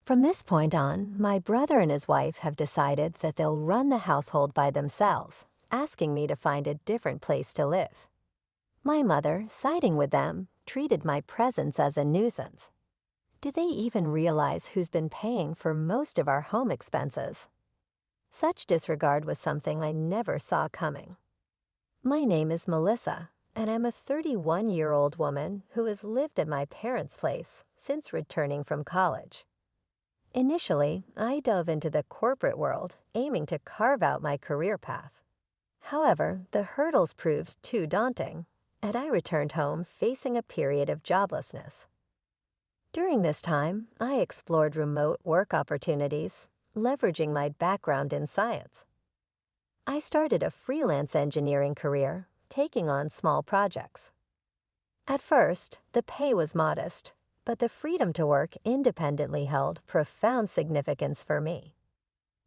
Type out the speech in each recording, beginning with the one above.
From this point on, my brother and his wife have decided that they'll run the household by themselves, asking me to find a different place to live. My mother, siding with them, treated my presence as a nuisance. Do they even realize who's been paying for most of our home expenses? Such disregard was something I never saw coming. My name is Melissa, and I'm a 31-year-old woman who has lived at my parents' place since returning from college. Initially, I dove into the corporate world, aiming to carve out my career path. However, the hurdles proved too daunting, and I returned home facing a period of joblessness. During this time, I explored remote work opportunities, leveraging my background in science. I started a freelance engineering career, taking on small projects. At first, the pay was modest, but the freedom to work independently held profound significance for me,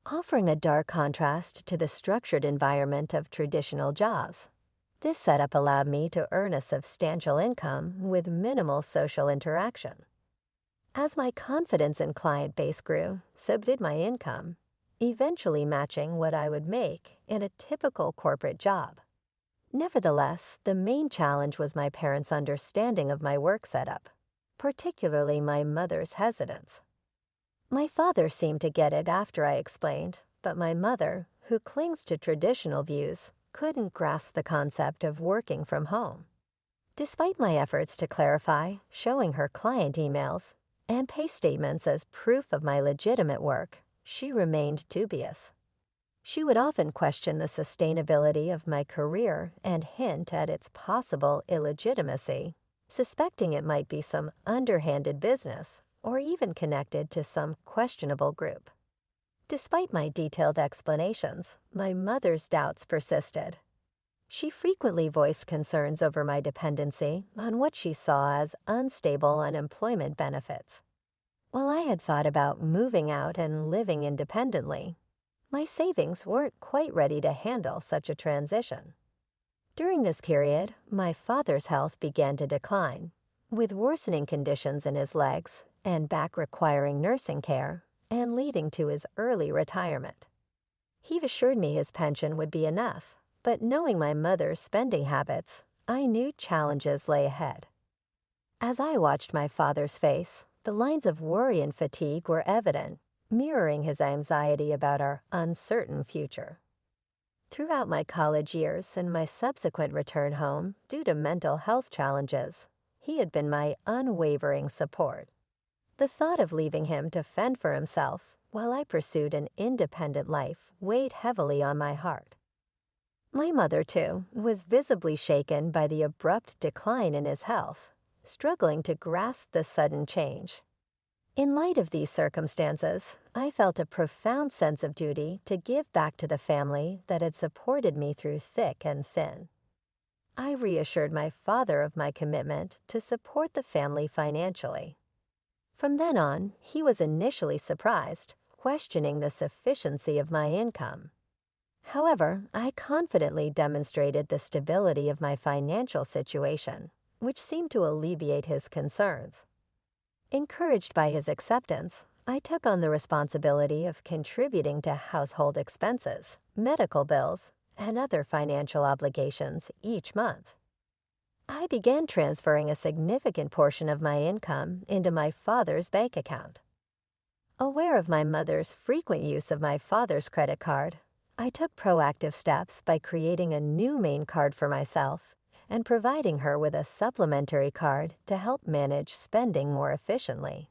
offering a dark contrast to the structured environment of traditional jobs. This setup allowed me to earn a substantial income with minimal social interaction. As my confidence and client base grew, so did my income, eventually matching what I would make in a typical corporate job. Nevertheless, the main challenge was my parents' understanding of my work setup, particularly my mother's hesitance. My father seemed to get it after I explained, but my mother, who clings to traditional views, couldn't grasp the concept of working from home. Despite my efforts to clarify, showing her client emails, and pay statements as proof of my legitimate work, she remained dubious. She would often question the sustainability of my career and hint at its possible illegitimacy, suspecting it might be some underhanded business or even connected to some questionable group. Despite my detailed explanations, my mother's doubts persisted. She frequently voiced concerns over my dependency on what she saw as unstable unemployment benefits. While I had thought about moving out and living independently, my savings weren't quite ready to handle such a transition. During this period, my father's health began to decline, with worsening conditions in his legs and back requiring nursing care and leading to his early retirement. He assured me his pension would be enough, but knowing my mother's spending habits, I knew challenges lay ahead. As I watched my father's face, the lines of worry and fatigue were evident, mirroring his anxiety about our uncertain future. Throughout my college years and my subsequent return home due to mental health challenges, he had been my unwavering support. The thought of leaving him to fend for himself while I pursued an independent life weighed heavily on my heart. My mother, too, was visibly shaken by the abrupt decline in his health, struggling to grasp the sudden change. In light of these circumstances, I felt a profound sense of duty to give back to the family that had supported me through thick and thin. I reassured my father of my commitment to support the family financially. From then on, he was initially surprised, questioning the sufficiency of my income. However, I confidently demonstrated the stability of my financial situation, which seemed to alleviate his concerns. Encouraged by his acceptance, I took on the responsibility of contributing to household expenses, medical bills, and other financial obligations each month. I began transferring a significant portion of my income into my father's bank account. Aware of my mother's frequent use of my father's credit card, I took proactive steps by creating a new main card for myself and providing her with a supplementary card to help manage spending more efficiently.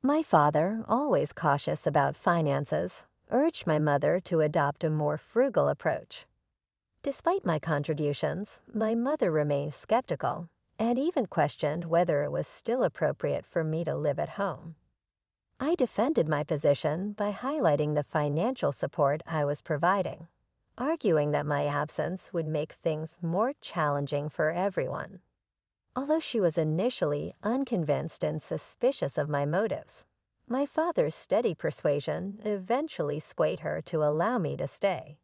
My father, always cautious about finances, urged my mother to adopt a more frugal approach. Despite my contributions, my mother remained skeptical and even questioned whether it was still appropriate for me to live at home. I defended my position by highlighting the financial support I was providing, arguing that my absence would make things more challenging for everyone. Although she was initially unconvinced and suspicious of my motives, my father's steady persuasion eventually swayed her to allow me to stay.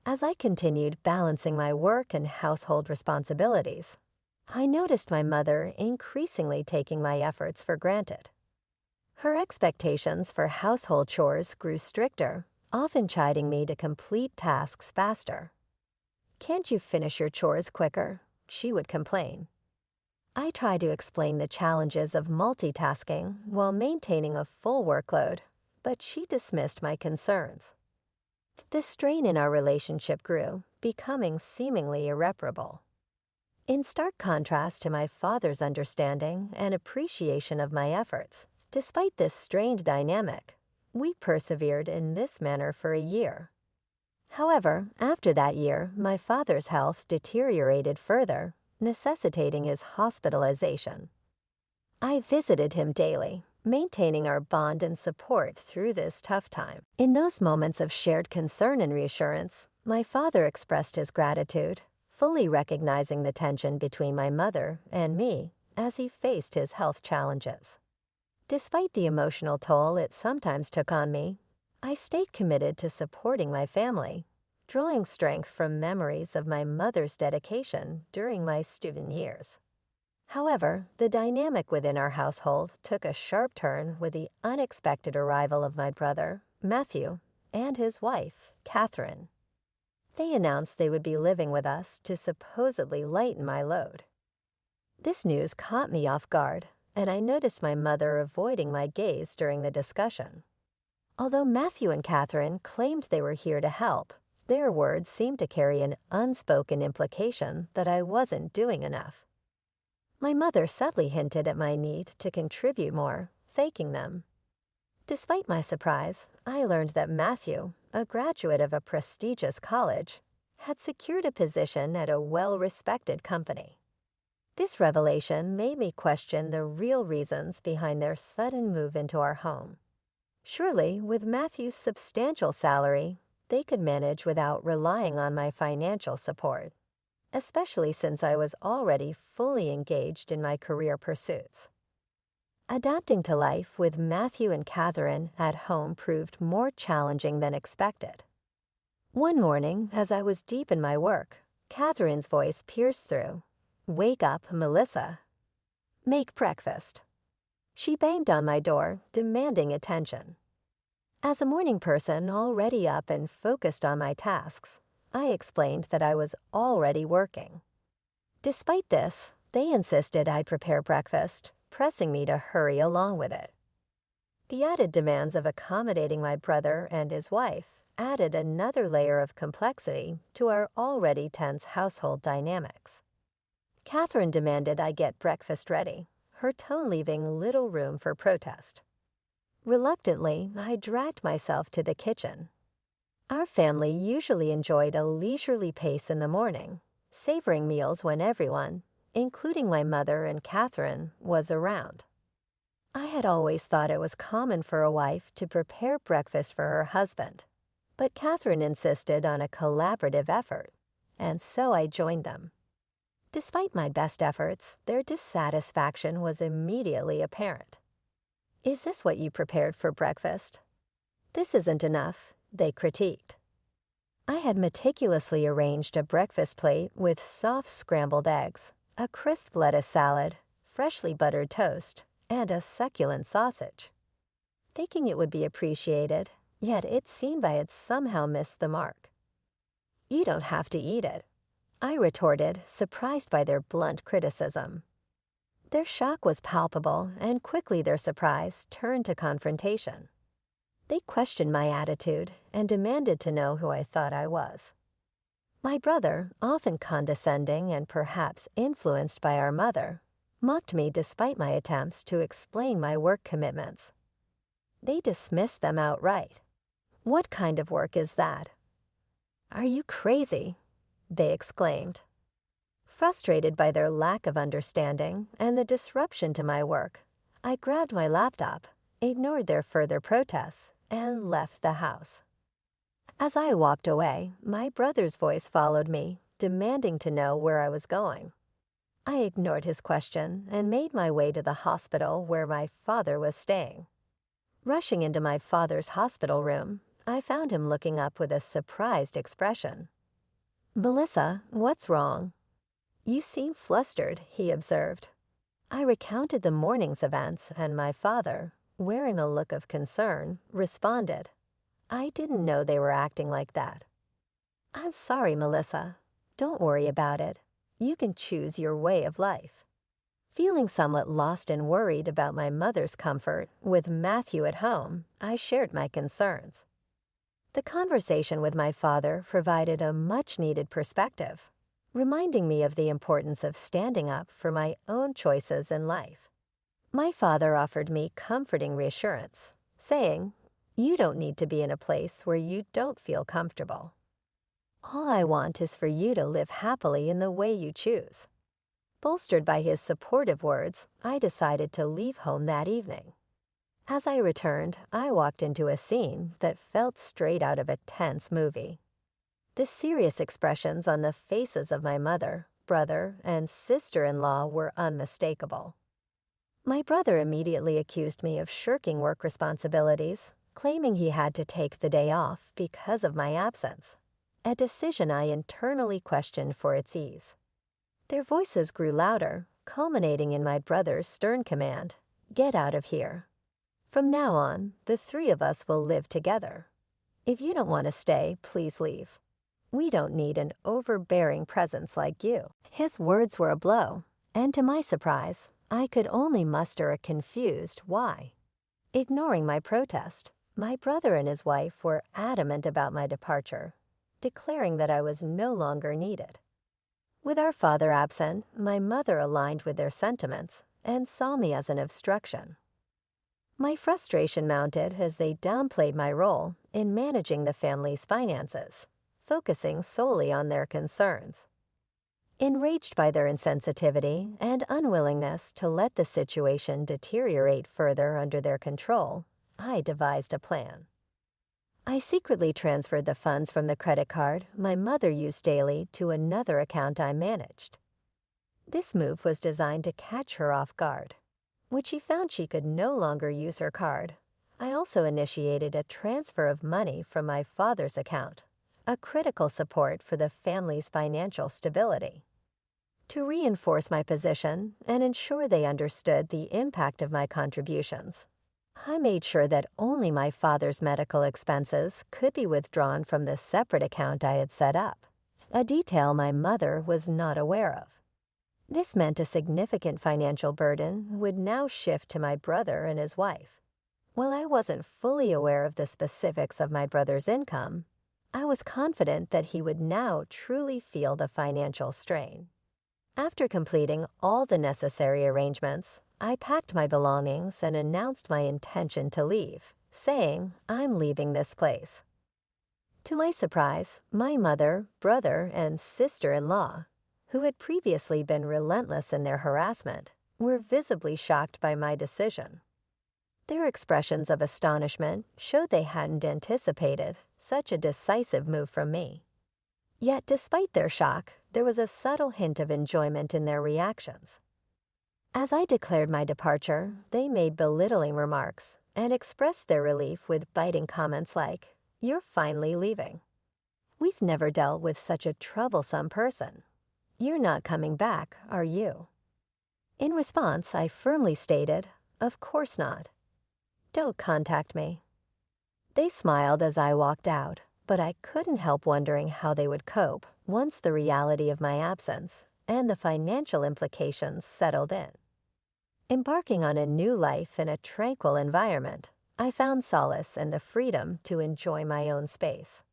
As I continued balancing my work and household responsibilities, I noticed my mother increasingly taking my efforts for granted. Her expectations for household chores grew stricter, often chiding me to complete tasks faster. "Can't you finish your chores quicker?" she would complain. I tried to explain the challenges of multitasking while maintaining a full workload, but she dismissed my concerns. The strain in our relationship grew, becoming seemingly irreparable. In stark contrast to my father's understanding and appreciation of my efforts, despite this strained dynamic, we persevered in this manner for a year. However, after that year, my father's health deteriorated further, necessitating his hospitalization. I visited him daily, maintaining our bond and support through this tough time. In those moments of shared concern and reassurance, my father expressed his gratitude, fully recognizing the tension between my mother and me as he faced his health challenges. Despite the emotional toll it sometimes took on me, I stayed committed to supporting my family, drawing strength from memories of my mother's dedication during my student years. However, the dynamic within our household took a sharp turn with the unexpected arrival of my brother, Matthew, and his wife, Catherine. They announced they would be living with us to supposedly lighten my load. This news caught me off guard, and I noticed my mother avoiding my gaze during the discussion. Although Matthew and Catherine claimed they were here to help, their words seemed to carry an unspoken implication that I wasn't doing enough. My mother subtly hinted at my need to contribute more, thanking them. Despite my surprise, I learned that Matthew, a graduate of a prestigious college, had secured a position at a well-respected company. This revelation made me question the real reasons behind their sudden move into our home. Surely, with Matthew's substantial salary, they could manage without relying on my financial support, especially since I was already fully engaged in my career pursuits. Adapting to life with Matthew and Catherine at home proved more challenging than expected. One morning, as I was deep in my work, Catherine's voice pierced through. "Wake up, Melissa. Make breakfast." She banged on my door, demanding attention. As a morning person already up and focused on my tasks, I explained that I was already working. Despite this, they insisted I prepare breakfast, pressing me to hurry along with it. The added demands of accommodating my brother and his wife added another layer of complexity to our already tense household dynamics. Catherine demanded I get breakfast ready, her tone leaving little room for protest. Reluctantly, I dragged myself to the kitchen. Our family usually enjoyed a leisurely pace in the morning, savoring meals when everyone, including my mother and Catherine, was around. I had always thought it was common for a wife to prepare breakfast for her husband, but Catherine insisted on a collaborative effort, and so I joined them. Despite my best efforts, their dissatisfaction was immediately apparent. "Is this what you prepared for breakfast?" "This isn't enough," they critiqued. I had meticulously arranged a breakfast plate with soft scrambled eggs, a crisp lettuce salad, freshly buttered toast, and a succulent sausage. Thinking it would be appreciated, yet it seemed I had somehow missed the mark. "You don't have to eat it," I retorted, surprised by their blunt criticism. Their shock was palpable, and quickly their surprise turned to confrontation. They questioned my attitude and demanded to know who I thought I was. My brother, often condescending and perhaps influenced by our mother, mocked me despite my attempts to explain my work commitments. They dismissed them outright. "What kind of work is that?" "Are you crazy?" they exclaimed. Frustrated by their lack of understanding and the disruption to my work, I grabbed my laptop, ignored their further protests, and left the house. As I walked away, my brother's voice followed me, demanding to know where I was going. I ignored his question and made my way to the hospital where my father was staying. Rushing into my father's hospital room, I found him looking up with a surprised expression. "Melissa, what's wrong?" "You seem flustered," he observed. I recounted the morning's events, and my father, wearing a look of concern, responded, "I didn't know they were acting like that." "I'm sorry, Melissa. Don't worry about it. You can choose your way of life." Feeling somewhat lost and worried about my mother's comfort with Matthew at home, I shared my concerns. The conversation with my father provided a much-needed perspective, reminding me of the importance of standing up for my own choices in life. My father offered me comforting reassurance, saying, "You don't need to be in a place where you don't feel comfortable. All I want is for you to live happily in the way you choose." Bolstered by his supportive words, I decided to leave home that evening. As I returned, I walked into a scene that felt straight out of a tense movie. The serious expressions on the faces of my mother, brother, and sister-in-law were unmistakable. My brother immediately accused me of shirking work responsibilities, claiming he had to take the day off because of my absence, a decision I internally questioned for its ease. Their voices grew louder, culminating in my brother's stern command, "Get out of here. From now on, the three of us will live together. If you don't want to stay, please leave. We don't need an overbearing presence like you." His words were a blow, and to my surprise, I could only muster a confused why. Ignoring my protest, my brother and his wife were adamant about my departure, declaring that I was no longer needed. With our father absent, my mother aligned with their sentiments and saw me as an obstruction. My frustration mounted as they downplayed my role in managing the family's finances, focusing solely on their concerns. Enraged by their insensitivity and unwillingness to let the situation deteriorate further under their control, I devised a plan. I secretly transferred the funds from the credit card my mother used daily to another account I managed. This move was designed to catch her off guard. When she found she could no longer use her card, I also initiated a transfer of money from my father's account, a critical support for the family's financial stability. To reinforce my position and ensure they understood the impact of my contributions, I made sure that only my father's medical expenses could be withdrawn from the separate account I had set up, a detail my mother was not aware of. This meant a significant financial burden would now shift to my brother and his wife. While I wasn't fully aware of the specifics of my brother's income, I was confident that he would now truly feel the financial strain. After completing all the necessary arrangements, I packed my belongings and announced my intention to leave, saying, "I'm leaving this place." To my surprise, my mother, brother, and sister-in-law, who had previously been relentless in their harassment, were visibly shocked by my decision. Their expressions of astonishment showed they hadn't anticipated such a decisive move from me. Yet despite their shock, there was a subtle hint of enjoyment in their reactions. As I declared my departure, they made belittling remarks and expressed their relief with biting comments like, "You're finally leaving. We've never dealt with such a troublesome person. You're not coming back, are you?" In response, I firmly stated, "Of course not. Don't contact me." They smiled as I walked out, but I couldn't help wondering how they would cope once the reality of my absence and the financial implications settled in. Embarking on a new life in a tranquil environment, I found solace in the freedom to enjoy my own space.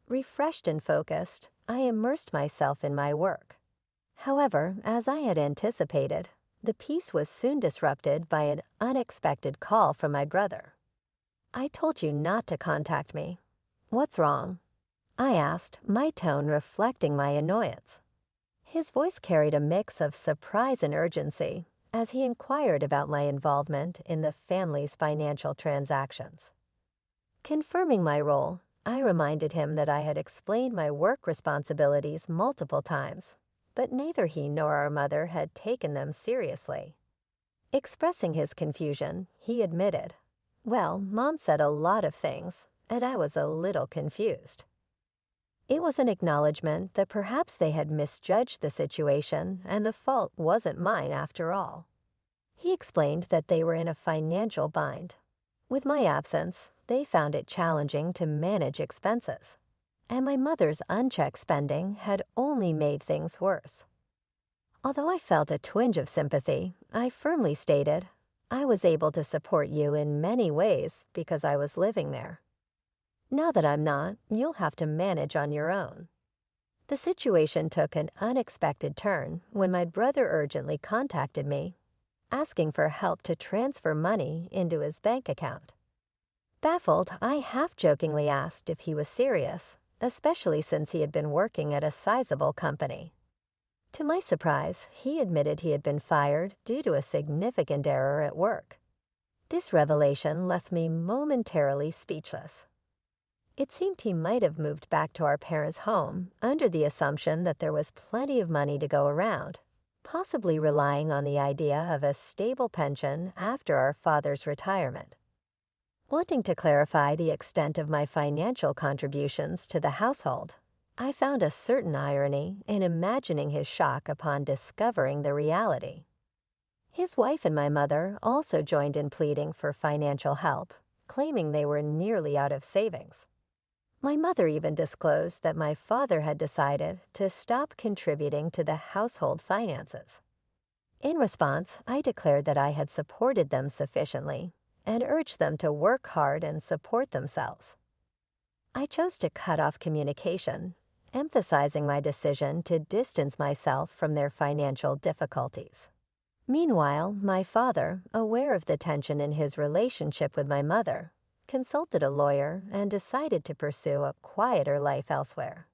Refreshed and focused, I immersed myself in my work. However, as I had anticipated, the peace was soon disrupted by an unexpected call from my brother. "I told you not to contact me. What's wrong?" I asked, my tone reflecting my annoyance. His voice carried a mix of surprise and urgency as he inquired about my involvement in the family's financial transactions. Confirming my role, I reminded him that I had explained my work responsibilities multiple times, but neither he nor our mother had taken them seriously. Expressing his confusion, he admitted, "Well, Mom said a lot of things, and I was a little confused." It was an acknowledgement that perhaps they had misjudged the situation and the fault wasn't mine after all. He explained that they were in a financial bind. With my absence, they found it challenging to manage expenses, and my mother's unchecked spending had only made things worse. Although I felt a twinge of sympathy, I firmly stated, I was able to support you in many ways because I was living there. Now that I'm not, you'll have to manage on your own. The situation took an unexpected turn when my brother urgently contacted me, asking for help to transfer money into his bank account. Baffled, I half-jokingly asked if he was serious, especially since he had been working at a sizable company. To my surprise, he admitted he had been fired due to a significant error at work. This revelation left me momentarily speechless. It seemed he might have moved back to our parents' home under the assumption that there was plenty of money to go around, possibly relying on the idea of a stable pension after our father's retirement. Wanting to clarify the extent of my financial contributions to the household, I found a certain irony in imagining his shock upon discovering the reality. His wife and my mother also joined in pleading for financial help, claiming they were nearly out of savings. My mother even disclosed that my father had decided to stop contributing to the household finances. In response, I declared that I had supported them sufficiently and urged them to work hard and support themselves. I chose to cut off communication, emphasizing my decision to distance myself from their financial difficulties. Meanwhile, my father, aware of the tension in his relationship with my mother, consulted a lawyer and decided to pursue a quieter life elsewhere.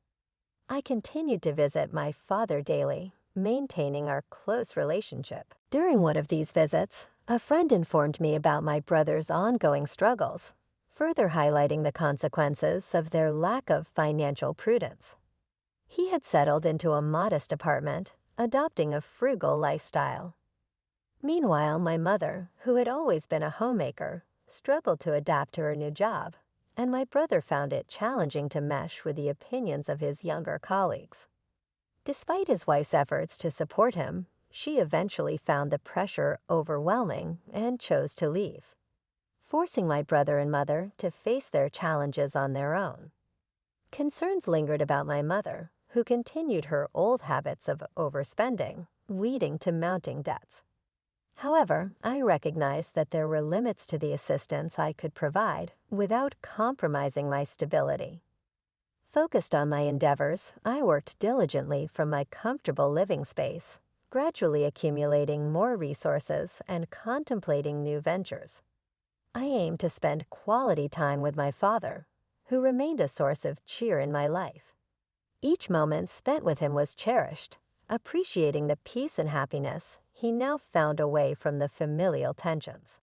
I continued to visit my father daily, maintaining our close relationship. During one of these visits, a friend informed me about my brother's ongoing struggles, further highlighting the consequences of their lack of financial prudence. He had settled into a modest apartment, adopting a frugal lifestyle. Meanwhile, my mother, who had always been a homemaker, struggled to adapt to her new job, and my brother found it challenging to mesh with the opinions of his younger colleagues. Despite his wife's efforts to support him, she eventually found the pressure overwhelming and chose to leave, forcing my brother and mother to face their challenges on their own. Concerns lingered about my mother, who continued her old habits of overspending, leading to mounting debts. However, I recognized that there were limits to the assistance I could provide without compromising my stability. Focused on my endeavors, I worked diligently from my comfortable living space, gradually accumulating more resources and contemplating new ventures. I aimed to spend quality time with my father, who remained a source of cheer in my life. Each moment spent with him was cherished, appreciating the peace and happiness he now found away from the familial tensions.